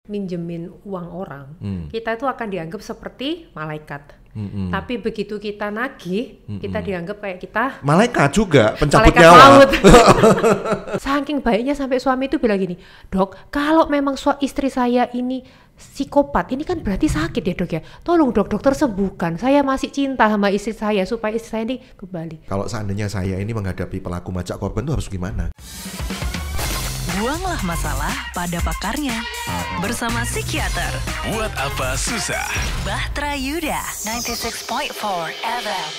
minjemin uang orang, kita itu akan dianggap seperti malaikat. Tapi begitu kita nagih, kita dianggap kayak kita malaikat juga, pencabut malaikat nyawa. laut. Saking baiknya sampai suami itu bilang gini, "Dok, kalau memang istri saya ini psikopat, ini kan berarti sakit ya dok ya. Tolong dok, dokter sembuhkan. Saya masih cinta sama istri saya supaya istri saya ini kembali." Kalau seandainya saya ini menghadapi pelaku majak korban itu harus gimana? Buanglah masalah pada pakarnya. Bersama psikiater. Buat apa susah? Bahtera Yuda, 96.4 FM.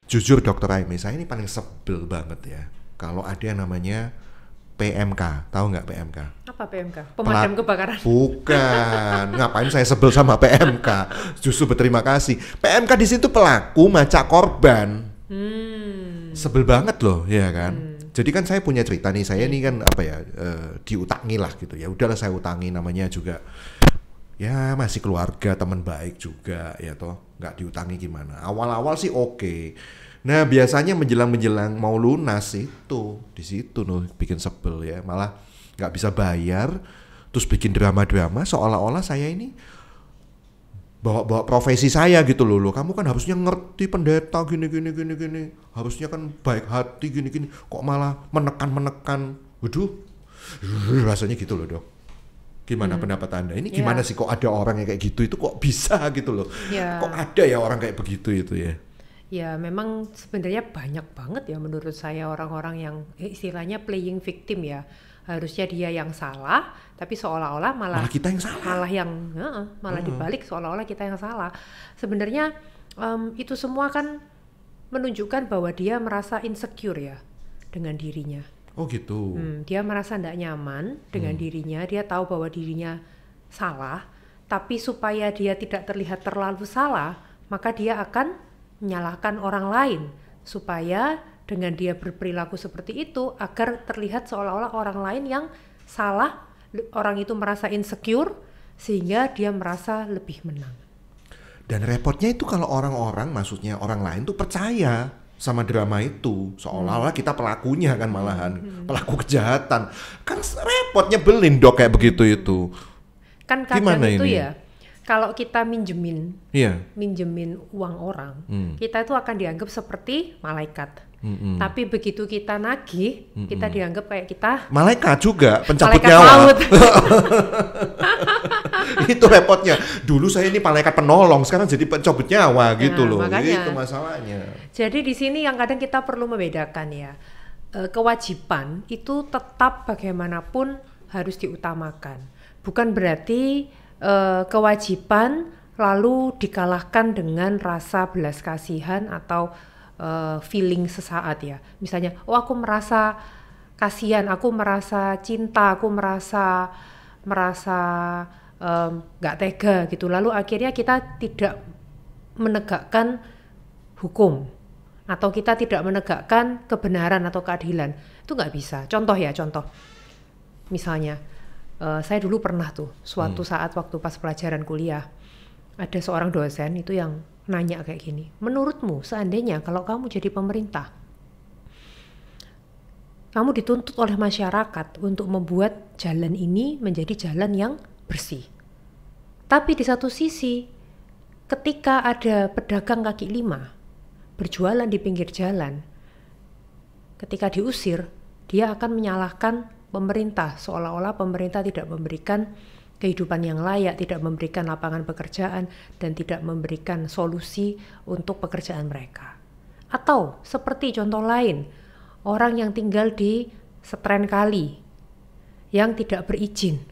Jujur Dokter Aimi, saya ini paling sebel banget ya kalau ada yang namanya PMK. Tahu nggak PMK? Apa PMK? Pemadam kebakaran. Bukan. Ngapain saya sebel sama PMK? Justru berterima kasih. PMK di situ pelaku majak korban. Sebel banget loh, ya kan? Jadi kan saya punya cerita nih, saya ini kan apa ya, diutangi lah gitu ya. Udahlah saya utangi, namanya juga ya masih keluarga, teman baik juga ya toh. Nggak diutangi gimana? Awal-awal sih oke. Nah biasanya menjelang mau lunas itu di situ loh bikin sebel ya. Malah nggak bisa bayar, terus bikin drama-drama seolah-olah saya ini bawa profesi saya gitu loh. Kamu kan harusnya ngerti pendeta gini. Harusnya kan baik hati gini. Kok malah menekan. Waduh, rasanya gitu loh dok. Gimana pendapat Anda? Ini gimana sih kok ada orang yang kayak gitu? Itu kok bisa gitu loh? Kok ada ya orang kayak begitu itu ya? Ya memang sebenarnya banyak banget ya menurut saya orang-orang yang istilahnya playing victim ya. Harusnya dia yang salah, tapi seolah-olah malah kita yang salah. Malah dibalik seolah-olah kita yang salah. Sebenarnya itu semua kan menunjukkan bahwa dia merasa insecure ya dengan dirinya. Oh gitu. Dia merasa tidak nyaman dengan dirinya. Dia tahu bahwa dirinya salah, tapi supaya dia tidak terlihat terlalu salah, maka dia akan menyalahkan orang lain supaya dengan dia berperilaku seperti itu agar terlihat seolah-olah orang lain yang salah, orang itu merasa insecure sehingga dia merasa lebih menang. Dan repotnya itu kalau orang-orang, maksudnya orang lain tuh percaya sama drama itu, seolah-olah kita pelakunya kan malahan, pelaku kejahatan. Kan repot nyebelin dok kayak begitu itu. Kan kadang gimana itu ini? Ya, kalau kita minjemin uang orang, kita itu akan dianggap seperti malaikat. Tapi begitu kita nagih, kita dianggap kayak kita malaikat juga, pencabut malaikat nyawa. laut. Itu repotnya. Dulu saya ini malaikat penolong, sekarang jadi pencabut nyawa gitu loh. Makanya, itu masalahnya. Jadi di sini yang kadang kita perlu membedakan ya, kewajiban itu tetap bagaimanapun harus diutamakan. Bukan berarti kewajiban lalu dikalahkan dengan rasa belas kasihan atau feeling sesaat ya. Misalnya, aku merasa kasihan, aku merasa cinta, aku merasa nggak tega gitu. Lalu akhirnya kita tidak menegakkan hukum atau kita tidak menegakkan kebenaran atau keadilan. Itu nggak bisa. Contoh. Misalnya, saya dulu pernah tuh suatu saat waktu pas pelajaran kuliah, ada seorang dosen itu yang nanya kayak gini, menurutmu seandainya kalau kamu jadi pemerintah, kamu dituntut oleh masyarakat untuk membuat jalan ini menjadi jalan yang bersih. Tapi di satu sisi, ketika ada pedagang kaki lima berjualan di pinggir jalan, ketika diusir, dia akan menyalahkan pemerintah, seolah-olah pemerintah tidak memberikan kehidupan yang layak, tidak memberikan lapangan pekerjaan, dan tidak memberikan solusi untuk pekerjaan mereka. Atau seperti contoh lain, orang yang tinggal di setren kali, yang tidak berizin,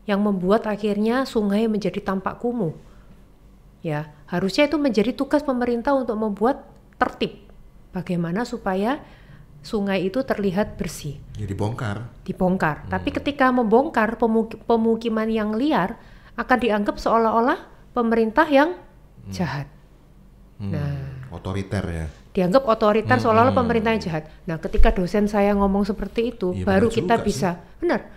yang membuat akhirnya sungai menjadi tampak kumuh. Ya, harusnya itu menjadi tugas pemerintah untuk membuat tertib. Bagaimana supaya sungai itu terlihat bersih. Ya dibongkar. Tapi ketika membongkar pemukiman yang liar, akan dianggap seolah-olah pemerintah yang jahat. Nah, otoriter ya. Dianggap otoriter seolah-olah pemerintah yang jahat. Nah, ketika dosen saya ngomong seperti itu, ya, baru kita bisa benar.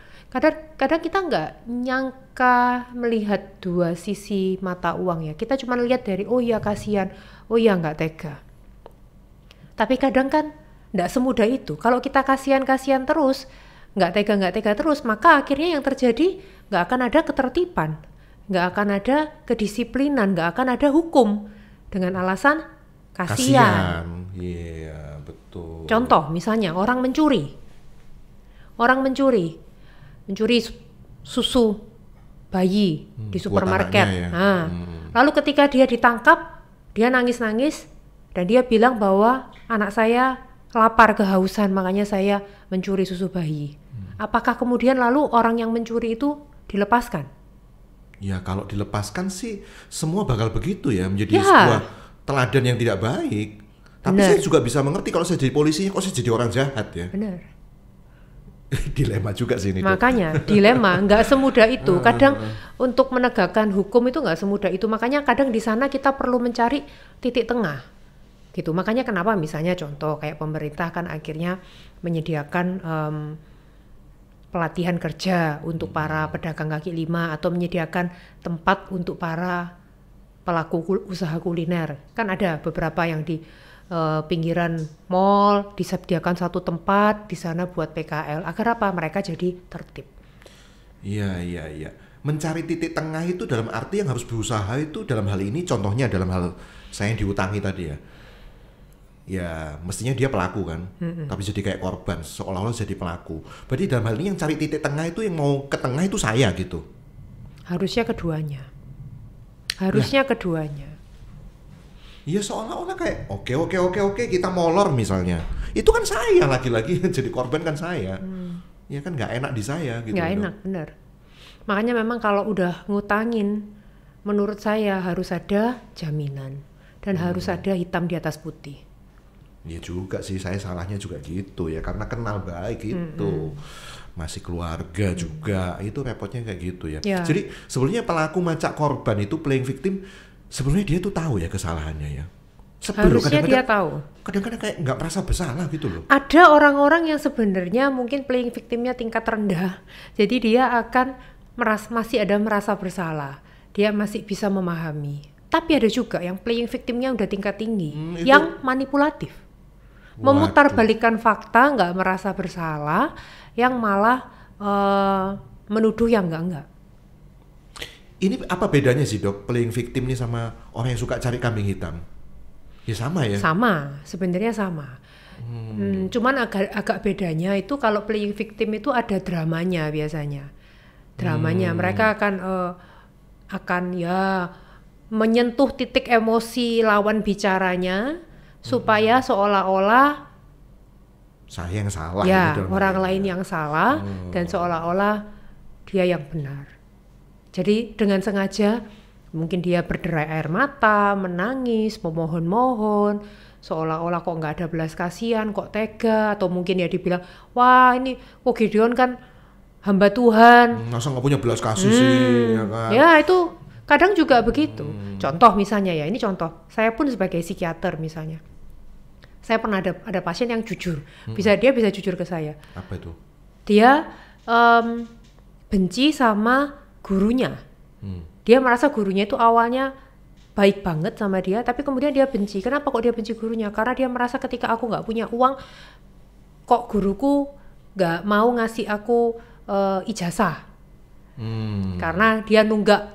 Kadang kita nggak nyangka melihat dua sisi mata uang ya. Kita cuma lihat dari oh ya kasihan, oh ya nggak tega. Tapi kadang kan nggak semudah itu. Kalau kita kasihan terus, nggak tega terus, maka akhirnya yang terjadi nggak akan ada ketertiban, nggak akan ada kedisiplinan, nggak akan ada hukum dengan alasan kasihan. Iya, betul. Contoh misalnya orang mencuri susu bayi di supermarket. Ya. Lalu ketika dia ditangkap, dia nangis-nangis dan dia bilang bahwa anak saya lapar kehausan, makanya saya mencuri susu bayi. Apakah kemudian lalu orang yang mencuri itu dilepaskan? Ya kalau dilepaskan sih semua bakal begitu ya, menjadi sebuah teladan yang tidak baik. Tapi saya juga bisa mengerti kalau saya jadi polisi, kok saya jadi orang jahat ya. Benar. Dilema juga sih ini. Makanya dilema, nggak semudah itu. Kadang untuk menegakkan hukum itu nggak semudah itu. Makanya kadang di sana kita perlu mencari titik tengah, gitu. Makanya kenapa misalnya contoh kayak pemerintah kan akhirnya menyediakan pelatihan kerja untuk para pedagang kaki lima atau menyediakan tempat untuk para pelaku usaha kuliner. Kan ada beberapa yang di pinggiran mall disediakan satu tempat di sana buat PKL agar apa? Mereka jadi tertib. Iya. Mencari titik tengah itu dalam arti yang harus berusaha itu dalam hal ini contohnya dalam hal saya yang diutangi tadi ya. Ya mestinya dia pelaku kan, tapi jadi kayak korban seolah-olah jadi pelaku. Berarti dalam hal ini yang cari titik tengah itu yang mau ke tengah itu saya gitu. Harusnya keduanya. Keduanya. Iya seolah-olah kayak oke kita molor misalnya. Itu kan saya lagi-lagi jadi korban kan saya. Ya kan nggak enak di saya gitu. Nggak enak, benar. Makanya memang kalau udah ngutangin, menurut saya harus ada jaminan dan harus ada hitam di atas putih. Iya juga sih, saya salahnya juga gitu ya karena kenal baik gitu. Masih keluarga juga, itu repotnya kayak gitu ya. Jadi sebelumnya pelaku macak korban itu playing victim. Sebenarnya dia tuh tahu ya kesalahannya ya. Harusnya dia tahu. Kadang-kadang kayak nggak merasa bersalah gitu loh. Ada orang-orang yang sebenarnya mungkin playing victimnya tingkat rendah. Jadi dia akan masih ada merasa bersalah. Dia masih bisa memahami. Tapi ada juga yang playing victimnya udah tingkat tinggi, yang manipulatif. Memutarbalikkan fakta, nggak merasa bersalah, yang malah menuduh yang enggak. Ini apa bedanya sih dok, playing victim ini sama orang yang suka cari kambing hitam? Ya sama ya? Sama, sebenarnya sama. Cuman agak bedanya itu kalau playing victim itu ada dramanya biasanya. Dramanya, mereka akan ya menyentuh titik emosi lawan bicaranya supaya seolah-olah saya yang salah. Ya, orang lain yang salah dan seolah-olah dia yang benar. Jadi dengan sengaja mungkin dia berderai air mata, menangis, memohon-mohon, seolah-olah kok nggak ada belas kasihan, kok tega, atau mungkin ya dibilang, wah ini kok Gideon kan hamba Tuhan. Masa nggak punya belas kasih sih, ya kan? Ya itu kadang juga begitu. Contoh misalnya ya, ini contoh, saya pun sebagai psikiater misalnya, saya pernah ada pasien yang jujur, dia bisa jujur ke saya. Apa itu? Dia benci sama gurunya. Dia merasa gurunya itu awalnya baik banget sama dia, tapi kemudian dia benci. Kenapa kok dia benci gurunya? Karena dia merasa ketika aku nggak punya uang, kok guruku nggak mau ngasih aku ijazah. Karena dia nunggak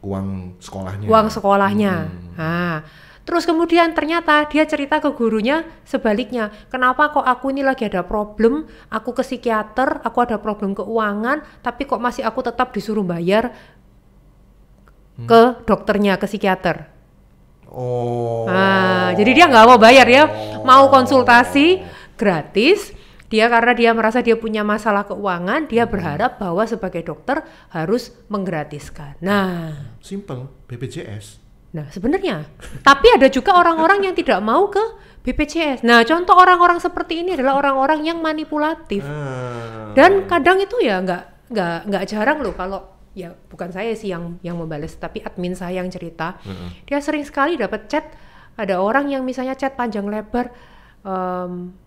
uang sekolahnya. Nah, terus kemudian ternyata dia cerita ke gurunya sebaliknya. Kenapa kok aku ini lagi ada problem, aku ke psikiater, aku ada problem keuangan, tapi kok masih aku tetap disuruh bayar ke dokternya, ke psikiater. Nah, jadi dia nggak mau bayar ya, mau konsultasi gratis. Dia karena dia merasa dia punya masalah keuangan, dia berharap bahwa sebagai dokter harus menggratiskan. Nah, simple, BPJS. Nah sebenarnya, tapi ada juga orang-orang yang tidak mau ke BPJS. Nah contoh orang-orang seperti ini adalah orang-orang yang manipulatif. Dan kadang itu ya nggak jarang loh kalau ya bukan saya sih yang membalas, tapi admin saya yang cerita. Dia sering sekali dapat chat, ada orang yang misalnya chat panjang lebar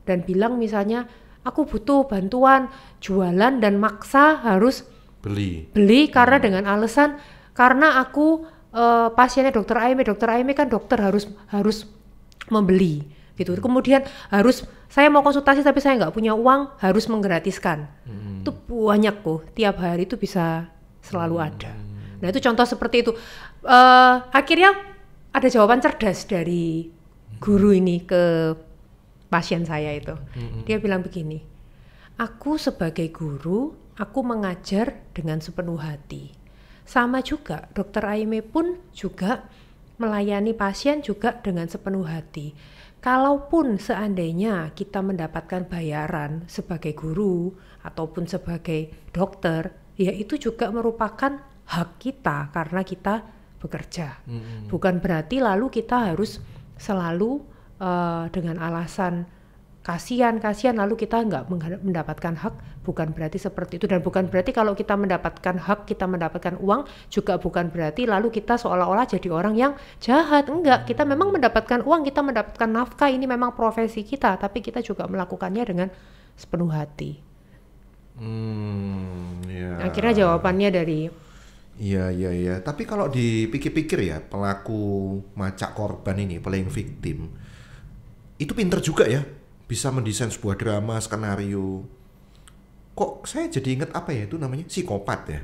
dan bilang misalnya aku butuh bantuan jualan dan maksa harus beli karena dengan alasan karena aku pasiennya dokter Aime kan dokter harus membeli gitu. Kemudian saya mau konsultasi tapi saya nggak punya uang, harus menggratiskan. Itu banyak kok, tiap hari itu bisa selalu ada. Nah itu contoh seperti itu. Akhirnya ada jawaban cerdas dari guru ini ke pasien saya itu. Dia bilang begini, aku sebagai guru, aku mengajar dengan sepenuh hati. Sama juga, Dr. Aimee pun juga melayani pasien juga dengan sepenuh hati. Kalaupun seandainya kita mendapatkan bayaran sebagai guru ataupun sebagai dokter, ya itu juga merupakan hak kita karena kita bekerja. Bukan berarti lalu kita harus selalu dengan alasan kasihan lalu kita nggak mendapatkan hak, bukan berarti seperti itu. Dan bukan berarti kalau kita mendapatkan hak, kita mendapatkan uang, juga bukan berarti lalu kita seolah-olah jadi orang yang jahat. Enggak, kita memang mendapatkan uang, kita mendapatkan nafkah, ini memang profesi kita, tapi kita juga melakukannya dengan sepenuh hati. Akhirnya jawabannya dari Iya. Tapi kalau dipikir-pikir ya, pelaku macak korban ini, playing victim, itu pinter juga ya, bisa mendesain sebuah drama, skenario. Kok saya jadi ingat apa ya itu namanya, psikopat ya?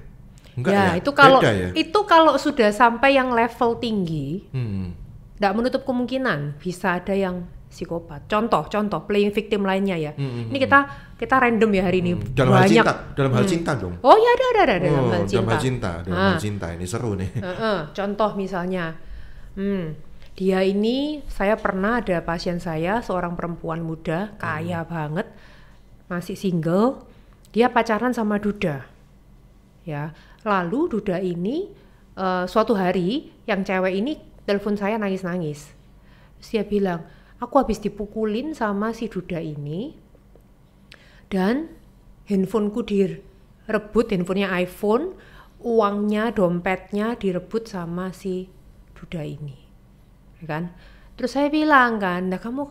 Enggak ya? Itu kalau sudah sampai yang level tinggi, nggak menutup kemungkinan bisa ada yang psikopat. Contoh playing victim lainnya ya. Ini kita random ya hari ini. Dalam hal cinta dong. Oh ya ada dalam hal cinta. Dalam hal cinta ini seru nih. Contoh misalnya, dia ini, saya pernah ada pasien saya, seorang perempuan muda, kaya banget, masih single, dia pacaran sama duda, ya. Lalu duda ini suatu hari, yang cewek ini telepon saya nangis-nangis. Terus dia bilang, aku habis dipukulin sama si duda ini, dan handphoneku direbut, handphonenya iPhone, uangnya, dompetnya direbut sama si duda ini. Kan? Terus saya bilang kan, nah kamu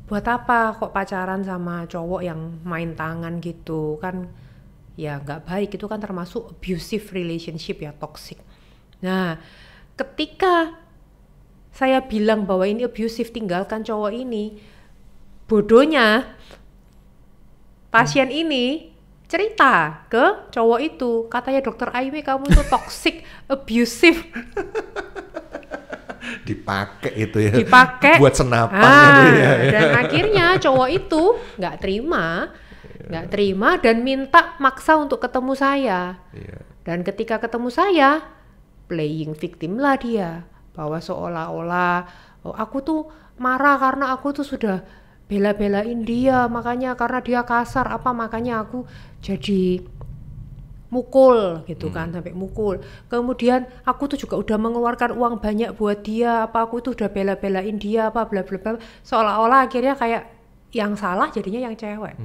buat apa kok pacaran sama cowok yang main tangan gitu kan, ya nggak baik, itu kan termasuk abusive relationship ya, toxic. Nah ketika saya bilang bahwa ini abusive, tinggalkan cowok ini, bodohnya pasien ini cerita ke cowok itu, katanya Dr. Aimee kamu tuh toxic, abusive. Dipakai itu ya, dipakai buat senapan ya. Dan akhirnya cowok itu nggak terima dan minta maksa untuk ketemu saya. Dan ketika ketemu saya, playing victim lah dia, bahwa seolah-olah aku tuh marah karena aku tuh sudah bela-belain dia, makanya karena dia kasar makanya aku jadi mukul gitu kan, sampai mukul. Kemudian aku tuh juga udah mengeluarkan uang banyak buat dia, aku tuh udah bela-belain dia, bla bla bla. Seolah-olah akhirnya kayak yang salah jadinya yang cewek.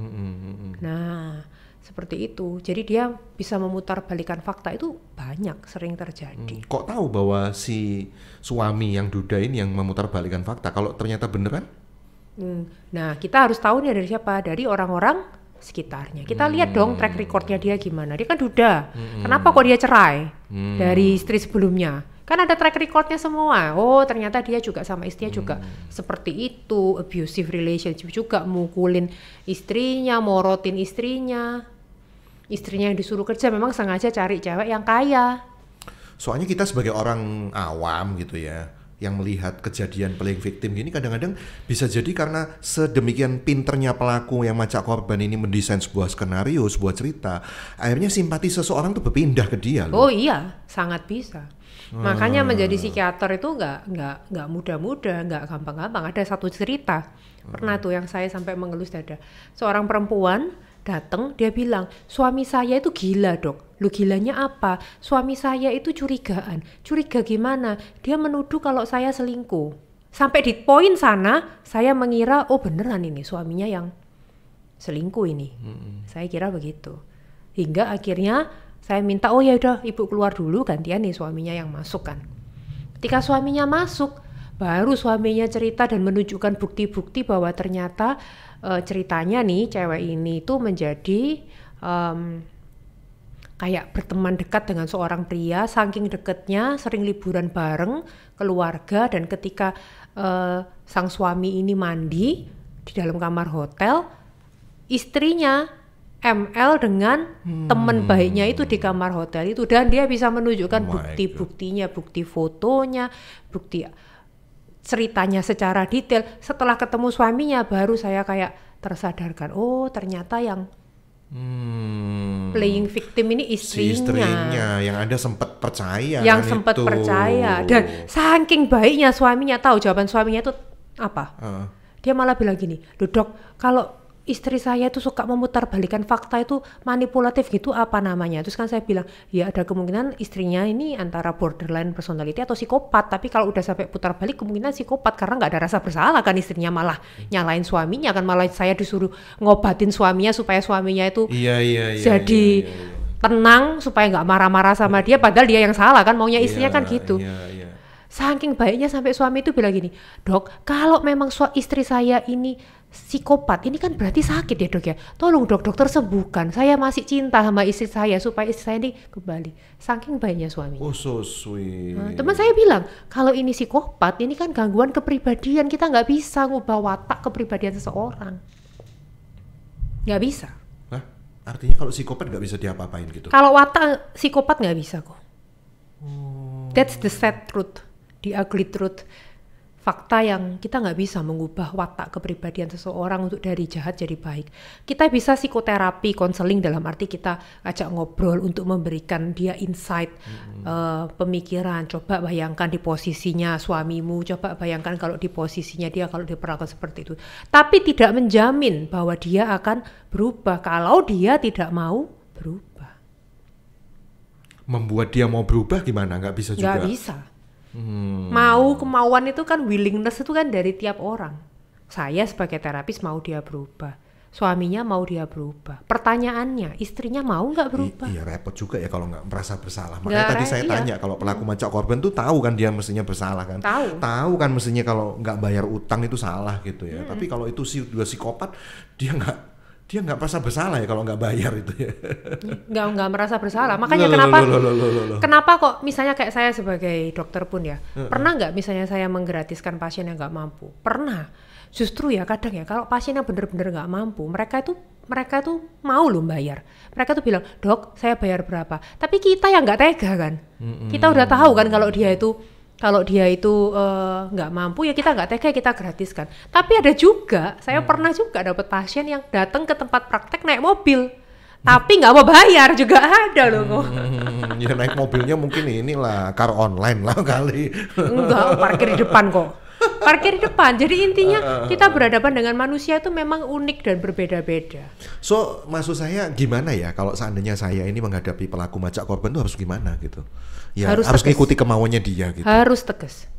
Nah seperti itu, jadi dia bisa memutarbalikkan fakta, itu banyak, sering terjadi. Kok tahu bahwa si suami yang duda ini yang memutarbalikkan fakta kalau ternyata beneran? Nah kita harus tahu nih dari siapa, dari orang-orang sekitarnya. Kita lihat dong track recordnya dia gimana. Dia kan duda. Kenapa kok dia cerai dari istri sebelumnya? Kan ada track recordnya semua. Oh ternyata dia juga sama istrinya juga seperti itu, abusive relationship juga, mukulin istrinya, morotin istrinya yang disuruh kerja, memang sengaja cari cewek yang kaya. Soalnya kita sebagai orang awam gitu ya, yang melihat kejadian playing victim gini, kadang-kadang bisa jadi karena sedemikian pinternya pelaku yang macak korban ini mendesain sebuah skenario, sebuah cerita, akhirnya simpati seseorang tuh berpindah ke dia loh. Oh iya, sangat bisa. Makanya menjadi psikiater itu nggak mudah-mudah, nggak gampang-gampang. Ada satu cerita pernah tuh yang saya sampai mengelus dada. Seorang perempuan datang, dia bilang, suami saya itu gila dok. Lu gilanya apa? Suami saya itu curigaan. Curiga gimana? Dia menuduh kalau saya selingkuh. Sampai di poin sana, saya mengira, oh beneran ini suaminya yang selingkuh ini. Saya kira begitu. Hingga akhirnya saya minta, oh ya udah ibu keluar dulu, gantian nih suaminya yang masuk kan. Ketika suaminya masuk, baru suaminya cerita dan menunjukkan bukti-bukti bahwa ternyata ceritanya nih cewek ini tuh menjadi kayak berteman dekat dengan seorang pria, saking deketnya sering liburan bareng keluarga, dan ketika sang suami ini mandi di dalam kamar hotel, istrinya ML dengan teman baiknya itu di kamar hotel itu, dan dia bisa menunjukkan bukti-buktinya, bukti fotonya, bukti ceritanya secara detail. Setelah ketemu suaminya baru saya kayak tersadarkan, oh ternyata yang playing victim ini istrinya. Si istrinya yang Anda sempat percaya. Yang sempat percaya, dan saking baiknya suaminya, tahu jawaban suaminya itu apa? Dia malah bilang gini, Dok, kalau istri saya itu suka memutarbalikkan fakta itu manipulatif gitu, apa namanya? Terus kan saya bilang, ya ada kemungkinan istrinya ini antara borderline personality atau psikopat, tapi kalau udah sampai putar balik kemungkinan psikopat, karena nggak ada rasa bersalah kan, istrinya malah nyalain suaminya kan, malah saya disuruh ngobatin suaminya supaya suaminya itu jadi tenang, supaya nggak marah-marah sama dia, padahal dia yang salah kan, maunya istrinya kan gitu. Saking baiknya sampai suami itu bilang gini, Dok, kalau memang istri saya ini psikopat, ini kan berarti sakit ya Dok ya, tolong Dok, dokter sembuhkan, saya masih cinta sama istri saya supaya istri saya ini kembali. Saking baiknya suaminya. Oh so sweet. Teman saya bilang, kalau ini psikopat, ini kan gangguan kepribadian, kita nggak bisa ngubah watak kepribadian seseorang, nggak bisa. Hah? Artinya kalau psikopat nggak bisa diapa-apain gitu? Kalau watak psikopat nggak bisa kok. That's the sad truth, the ugly truth. Fakta yang kita nggak bisa mengubah watak kepribadian seseorang untuk dari jahat jadi baik. Kita bisa psikoterapi, konseling, dalam arti kita ajak ngobrol untuk memberikan dia insight, pemikiran. Coba bayangkan di posisinya suamimu, coba bayangkan kalau di posisinya dia, kalau diperlakukan seperti itu. Tapi tidak menjamin bahwa dia akan berubah kalau dia tidak mau berubah. Membuat dia mau berubah gimana? Nggak bisa juga? Nggak bisa. Kemauan itu kan, willingness itu kan dari tiap orang. Saya sebagai terapis mau dia berubah, suaminya mau dia berubah. Pertanyaannya, istrinya mau nggak berubah? Iya repot juga ya kalau nggak merasa bersalah. Makanya tadi saya tanya, kalau pelaku macak korban tuh tahu kan dia mestinya bersalah kan? Tahu kan mestinya kalau nggak bayar utang itu salah gitu ya. Tapi kalau itu dua psikopat, dia nggak merasa bersalah ya kalau nggak bayar itu ya. Nggak merasa bersalah. Makanya kenapa kok misalnya kayak saya sebagai dokter pun ya, pernah nggak misalnya saya menggratiskan pasien yang nggak mampu? Pernah. Justru ya kadang ya kalau pasien yang benar-benar nggak mampu, mereka itu mau loh bayar. Mereka tuh bilang, Dok, saya bayar berapa? Tapi kita yang nggak tega kan. Kita udah tahu kan kalau dia itu nggak mampu, ya kita nggak tega, kita gratiskan. Tapi ada juga, saya pernah juga dapat pasien yang datang ke tempat praktek naik mobil, tapi nggak mau bayar juga ada loh. Ya naik mobilnya mungkin inilah car online lah kali. Enggak, parkir di depan kok. Parkir di depan. Jadi intinya kita berhadapan dengan manusia itu memang unik dan berbeda-beda. So maksud saya gimana ya kalau seandainya saya ini menghadapi pelaku macak korban itu harus gimana gitu? Ya harus ngikuti kemauannya dia gitu. Harus tegas.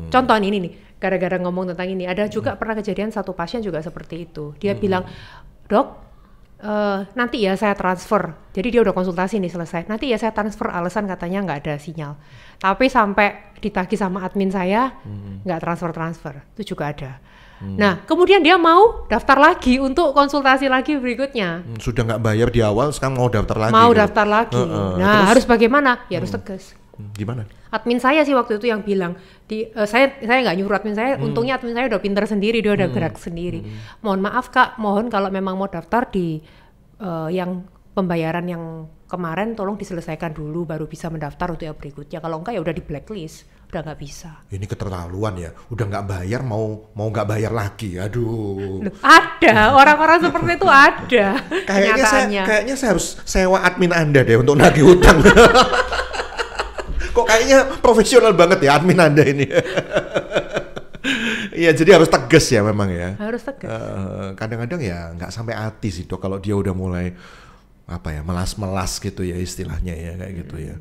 Contoh ini nih, gara-gara ngomong tentang ini, ada juga pernah kejadian satu pasien juga seperti itu. Dia bilang, Dok, nanti ya saya transfer. Jadi dia udah konsultasi nih selesai. Nanti ya saya transfer, alasan katanya nggak ada sinyal. Tapi sampai ditagih sama admin saya, nggak transfer. Itu juga ada. Nah, kemudian dia mau daftar lagi untuk konsultasi lagi berikutnya. Sudah nggak bayar di awal, sekarang mau daftar lagi. Daftar lagi. Nah, terus, harus bagaimana? Ya harus tegas. Gimana? Admin saya sih waktu itu yang bilang, saya nggak nyuruh admin saya. Untungnya admin saya udah pintar sendiri, dia udah gerak sendiri. Mohon maaf Kak, mohon kalau memang mau daftar di yang pembayaran yang kemarin tolong diselesaikan dulu, baru bisa mendaftar untuk yang berikutnya. Kalau enggak ya udah di blacklist, udah nggak bisa. Ini keterlaluan ya, udah nggak bayar mau nggak bayar lagi, aduh. Loh, ada orang-orang seperti itu ada. Kayaknya saya harus sewa admin Anda deh untuk nagih hutang. Kok kayaknya profesional banget ya admin Anda ini. Iya, jadi harus tegas ya memang ya. Harus tegas. Kadang-kadang ya nggak sampai hati sih Dok kalau dia udah mulai melas-melas gitu ya istilahnya ya kayak gitu ya.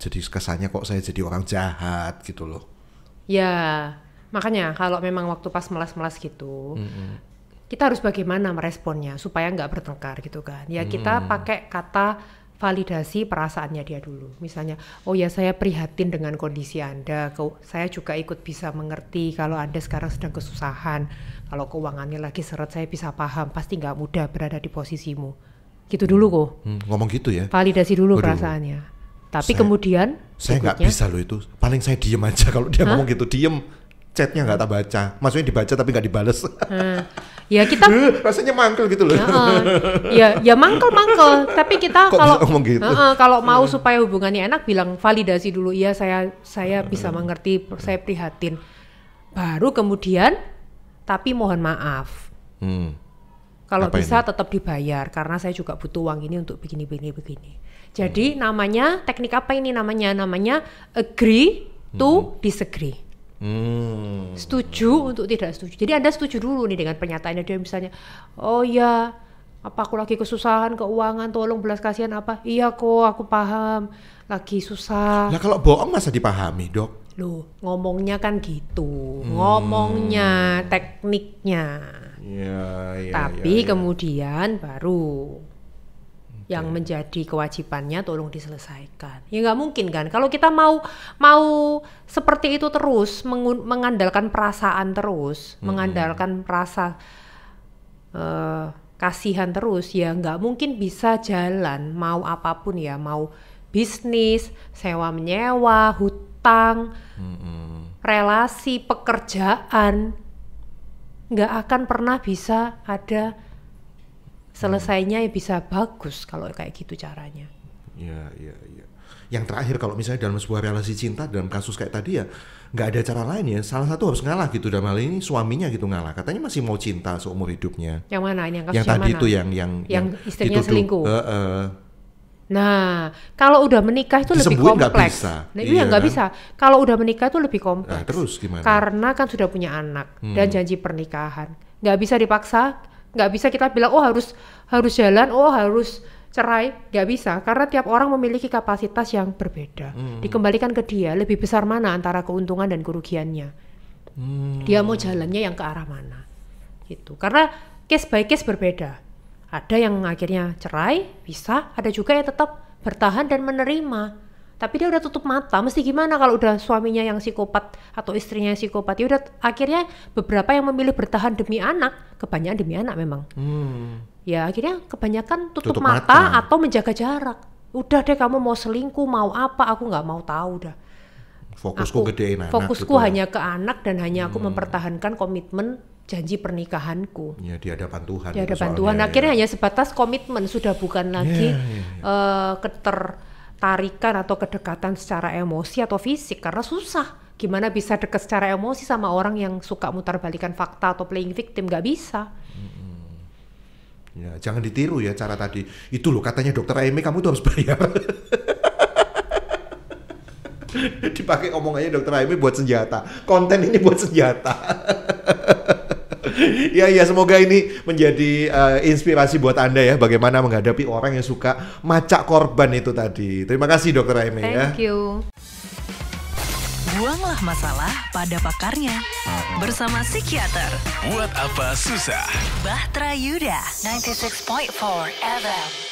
Jadi kesannya kok saya jadi orang jahat gitu loh. Ya, makanya kalau memang waktu pas melas-melas gitu, kita harus bagaimana meresponnya supaya nggak bertengkar gitu kan. Ya kita pakai kata validasi perasaannya dia dulu. Misalnya, oh ya saya prihatin dengan kondisi Anda, saya juga ikut bisa mengerti kalau Anda sekarang sedang kesusahan. Kalau keuangannya lagi seret, saya bisa paham, pasti nggak mudah berada di posisimu. Gitu dulu kok. Ngomong gitu ya? Validasi dulu perasaannya. Tapi kemudian saya nggak bisa loh itu. Paling saya diem aja kalau dia ngomong gitu, diem. chatnya nggak tak baca, maksudnya dibaca tapi nggak dibales. Ya kita rasanya mangkel gitu loh. ya mangkel. Tapi kita Kok kalau bisa ngomong gitu? Kalau mau supaya hubungannya enak, bilang validasi dulu. Iya, saya bisa mengerti, saya prihatin. Baru kemudian, tapi mohon maaf. Kalau Apa bisa ini? tetap dibayar karena saya juga butuh uang ini untuk begini. Jadi namanya teknik apa ini namanya? Namanya agree to disagree. Setuju untuk tidak setuju. Jadi Anda setuju dulu nih dengan pernyataannya dia, misalnya, oh ya, apa aku lagi kesusahan keuangan, tolong belas kasihan apa? Iya kok, aku paham, lagi susah. Lah kalau bohong masa dipahami, Dok? Loh, ngomongnya kan gitu, ngomongnya, tekniknya. Ya, Tapi kemudian baru yang menjadi kewajibannya tolong diselesaikan. Ya nggak mungkin kan, kalau kita mau seperti itu terus, mengandalkan perasaan terus, mengandalkan rasa kasihan terus, ya nggak mungkin bisa jalan. Mau apapun ya, mau bisnis, sewa menyewa, hutang, relasi, pekerjaan, nggak akan pernah bisa ada selesainya ya bisa bagus kalau kayak gitu caranya. Iya. Yang terakhir, kalau misalnya dalam sebuah relasi cinta, dalam kasus kayak tadi ya nggak ada cara lain ya, salah satu harus ngalah gitu. Dalam hal ini suaminya gitu ngalah, katanya masih mau cinta seumur hidupnya. Yang mana? Yang kasus yang tadi mana? itu yang istrinya dituduh, selingkuh. Nah, kalau udah menikah itu lebih disembuhin nggak kompleks. bisa. Nah, iya nggak kan? bisa. Kalau udah menikah itu lebih kompleks. Nah, terus gimana? Karena kan sudah punya anak dan janji pernikahan. Nggak bisa dipaksa, nggak bisa kita bilang oh harus jalan, oh harus cerai, nggak bisa. Karena tiap orang memiliki kapasitas yang berbeda. Dikembalikan ke dia, lebih besar mana antara keuntungan dan kerugiannya. Dia mau jalannya yang ke arah mana, gitu. Karena case by case berbeda. Ada yang akhirnya cerai, bisa. Ada juga yang tetap bertahan dan menerima. Tapi dia udah tutup mata. Mesti gimana kalau udah suaminya yang psikopat atau istrinya yang psikopat? Ya udah, akhirnya beberapa yang memilih bertahan demi anak, kebanyakan demi anak memang. Ya akhirnya kebanyakan tutup mata atau menjaga jarak. Udah deh, kamu mau selingkuh, mau apa, aku nggak mau tahu dah. Fokusku gedein anak. Fokusku gitu. hanya ke anak dan hanya aku mempertahankan komitmen janji pernikahanku. Ya, di hadapan Tuhan. Di itu hadapan soalnya, Tuhan. ya. Akhirnya hanya sebatas komitmen, sudah bukan lagi ketertarikan atau kedekatan secara emosi atau fisik, karena susah. Gimana bisa dekat secara emosi sama orang yang suka mutarbalikan fakta atau playing victim? Gak bisa. Ya, jangan ditiru ya cara tadi. Itu loh katanya dokter Amy, kamu tuh harus bayar. Dipakai omongannya dokter Amy buat senjata. Konten ini buat senjata. Ya, semoga ini menjadi inspirasi buat Anda ya, bagaimana menghadapi orang yang suka macak korban itu tadi. Terima kasih dokter Amy ya. Thank you. Buanglah masalah pada pakarnya. Bersama psikiater Buat apa susah? Bahtera Yuda 96.4 FM.